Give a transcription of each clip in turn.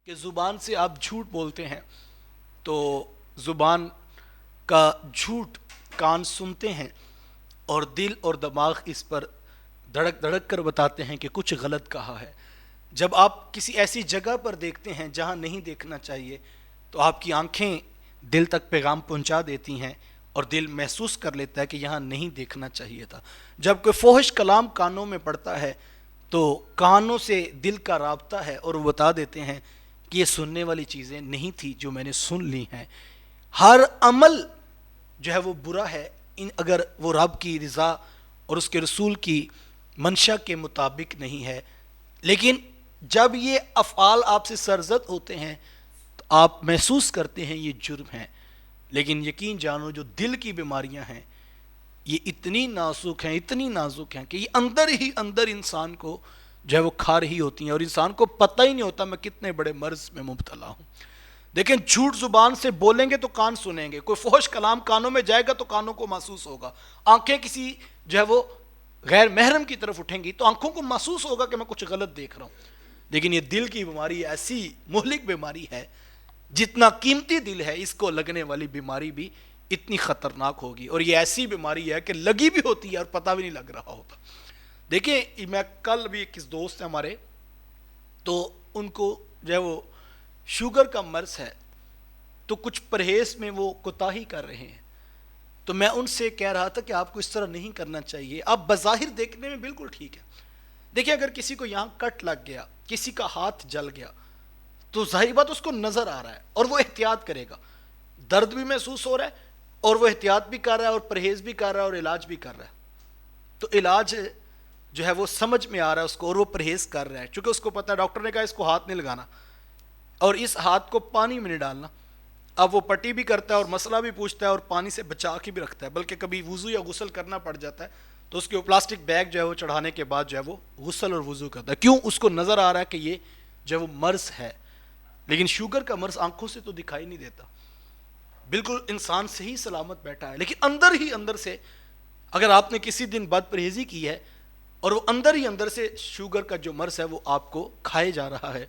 کہ زبان سے آپ جھوٹ بولتے ہیں تو زبان کا جھوٹ کان سنتے ہیں اور دل اور دماغ اس پر دھڑک دھڑک کر بتاتے ہیں کہ کچھ غلط کہا ہے۔ جب آپ کسی ایسی جگہ پر دیکھتے ہیں جہاں نہیں دیکھنا چاہیے تو آپ کی آنکھیں دل تک پیغام پہنچا دیتی ہیں اور دل محسوس کر لیتا ہے کہ یہاں نہیں دیکھنا چاہیے تھا۔ جب کوئی فحش کلام کانوں میں پڑتا ہے تو کانوں سے دل کا رابطہ ہے اور وہ بتا دیتے ہیں کہ یہ سننے والی چیزیں نہیں تھی جو میں نے سن لی ہیں۔ ہر عمل جو ہے وہ برا ہے اگر وہ رب کی رضا اور اس کے رسول کی منشا کے مطابق نہیں ہے، لیکن جب یہ افعال آپ سے سرزد ہوتے ہیں تو آپ محسوس کرتے ہیں یہ جرم ہے، لیکن یقین جانو جو دل کی بیماریاں ہیں یہ اتنی نازک ہیں، اتنی نازک ہیں کہ یہ اندر ہی اندر انسان کو جو ہے وہ کھا رہی ہوتی ہیں اور انسان کو پتہ ہی نہیں ہوتا میں کتنے بڑے مرض میں مبتلا ہوں۔ دیکھیں جھوٹ زبان سے بولیں گے تو کان سنیں گے، کوئی فحش کلام کانوں میں جائے گا تو کانوں کو محسوس ہوگا، آنکھیں کسی جو ہے وہ غیر محرم کی طرف اٹھیں گی تو آنکھوں کو محسوس ہوگا کہ میں کچھ غلط دیکھ رہا ہوں۔ لیکن یہ دل کی بیماری ایسی مہلک بیماری ہے، جتنا قیمتی دل ہے اس کو لگنے والی بیماری بھی اتنی خطرناک ہوگی، اور یہ ایسی بیماری ہے کہ لگی بھی ہوتی ہے اور پتہ بھی نہیں لگ رہا ہوتا۔ دیکھیں میں کل بھی ایک دوست ہیں ہمارے، تو ان کو جو ہے وہ شوگر کا مرض ہے، تو کچھ پرہیز میں وہ کوتاہی کر رہے ہیں، تو میں ان سے کہہ رہا تھا کہ آپ کو اس طرح نہیں کرنا چاہیے، آپ بظاہر دیکھنے میں بالکل ٹھیک ہے، دیکھیں اگر کسی کو یہاں کٹ لگ گیا، کسی کا ہاتھ جل گیا تو ظاہری بات اس کو نظر آ رہا ہے اور وہ احتیاط کرے گا، درد بھی محسوس ہو رہا ہے اور وہ احتیاط بھی کر رہا ہے اور پرہیز بھی کر رہا ہے اور علاج بھی کر رہا ہے، تو علاج جو ہے وہ سمجھ میں آ رہا ہے اس کو اور وہ پرہیز کر رہا ہے، چونکہ اس کو پتہ ہے ڈاکٹر نے کہا اس کو ہاتھ نہیں لگانا اور اس ہاتھ کو پانی میں نہیں ڈالنا۔ اب وہ پٹی بھی کرتا ہے اور مسئلہ بھی پوچھتا ہے اور پانی سے بچا کے بھی رکھتا ہے، بلکہ کبھی وضو یا غسل کرنا پڑ جاتا ہے تو اس کے پلاسٹک بیگ جو ہے وہ چڑھانے کے بعد جو ہے وہ غسل اور وضو کرتا ہے، کیوں؟ اس کو نظر آ رہا ہے کہ یہ جو ہے وہ مرض ہے، لیکن شوگر کا مرض آنکھوں سے تو دکھائی نہیں دیتا، بالکل انسان صحیح سلامت بیٹھا ہے، لیکن اندر ہی اندر سے اگر آپ نے کسی دن بد پرہیزی کی ہے اور وہ اندر ہی اندر سے شوگر کا جو مرض ہے وہ آپ کو کھائے جا رہا ہے،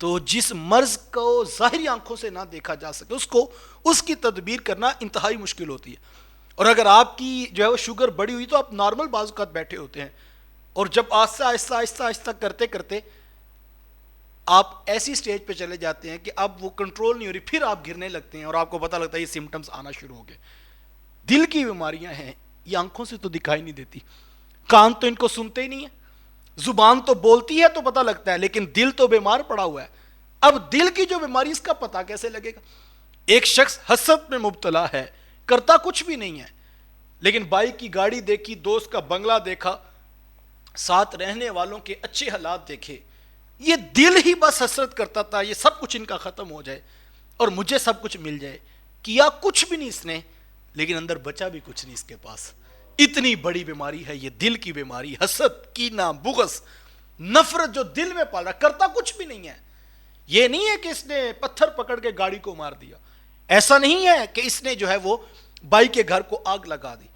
تو جس مرض کو ظاہری آنکھوں سے نہ دیکھا جا سکے اس کی تدبیر کرنا انتہائی مشکل ہوتی ہے، اور اگر آپ کی جو ہے وہ شوگر بڑی ہوئی تو آپ نارمل بعض اوقات بیٹھے ہوتے ہیں، اور جب آہستہ آہستہ آہستہ آہستہ کرتے کرتے آپ ایسی سٹیج پہ چلے جاتے ہیں کہ اب وہ کنٹرول نہیں ہو رہی، پھر آپ گرنے لگتے ہیں اور آپ کو پتہ لگتا ہے یہ سمٹمز آنا شروع ہو گئے۔ دل کی بیماریاں ہیں، یہ آنکھوں سے تو دکھائی نہیں دیتی، کان تو ان کو سنتے ہی نہیں ہیں، زبان تو بولتی ہے تو پتہ لگتا ہے، لیکن دل تو بیمار پڑا ہوا ہے۔ اب دل کی جو بیماری اس کا پتہ کیسے لگے گا؟ ایک شخص حسد میں مبتلا ہے، کرتا کچھ بھی نہیں ہے، لیکن بائک کی گاڑی دیکھی، دوست کا بنگلہ دیکھا، ساتھ رہنے والوں کے اچھے حالات دیکھے، یہ دل ہی بس حسرت کرتا تھا یہ سب کچھ ان کا ختم ہو جائے اور مجھے سب کچھ مل جائے، کیا کچھ بھی نہیں اس نے، لیکن اندر بچا بھی کچھ نہیں اس کے پاس۔ اتنی بڑی بیماری ہے یہ دل کی بیماری، حسد، کینہ، بغض، نفرت جو دل میں پال رہا، کرتا کچھ بھی نہیں ہے۔ یہ نہیں ہے کہ اس نے پتھر پکڑ کے گاڑی کو مار دیا، ایسا نہیں ہے کہ اس نے جو ہے وہ بھائی کے گھر کو آگ لگا دی،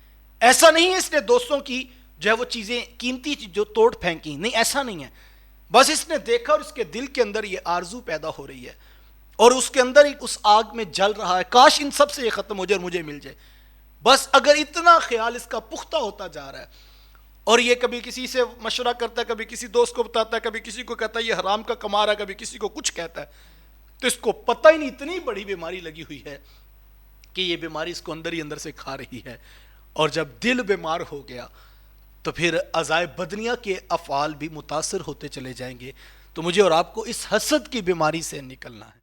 ایسا نہیں ہے اس نے دوستوں کی جو ہے وہ چیزیں قیمتی جو توڑ پھینکی، نہیں ایسا نہیں ہے، بس اس نے دیکھا اور اس کے دل کے اندر یہ آرزو پیدا ہو رہی ہے اور اس کے اندر اس آگ میں جل رہا ہے، کاش ان سب سے یہ ختم ہو جائے اور مجھے مل جائے، بس اگر اتنا خیال اس کا پختہ ہوتا جا رہا ہے، اور یہ کبھی کسی سے مشورہ کرتا ہے، کبھی کسی دوست کو بتاتا ہے، کبھی کسی کو کہتا ہے یہ حرام کا کما رہا ہے، کبھی کسی کو کچھ کہتا ہے، تو اس کو پتہ ہی نہیں اتنی بڑی بیماری لگی ہوئی ہے کہ یہ بیماری اس کو اندر ہی اندر سے کھا رہی ہے، اور جب دل بیمار ہو گیا تو پھر اعضائے بدنیہ کے افعال بھی متاثر ہوتے چلے جائیں گے۔ تو مجھے اور آپ کو اس حسد کی بیماری سے نکلنا ہے۔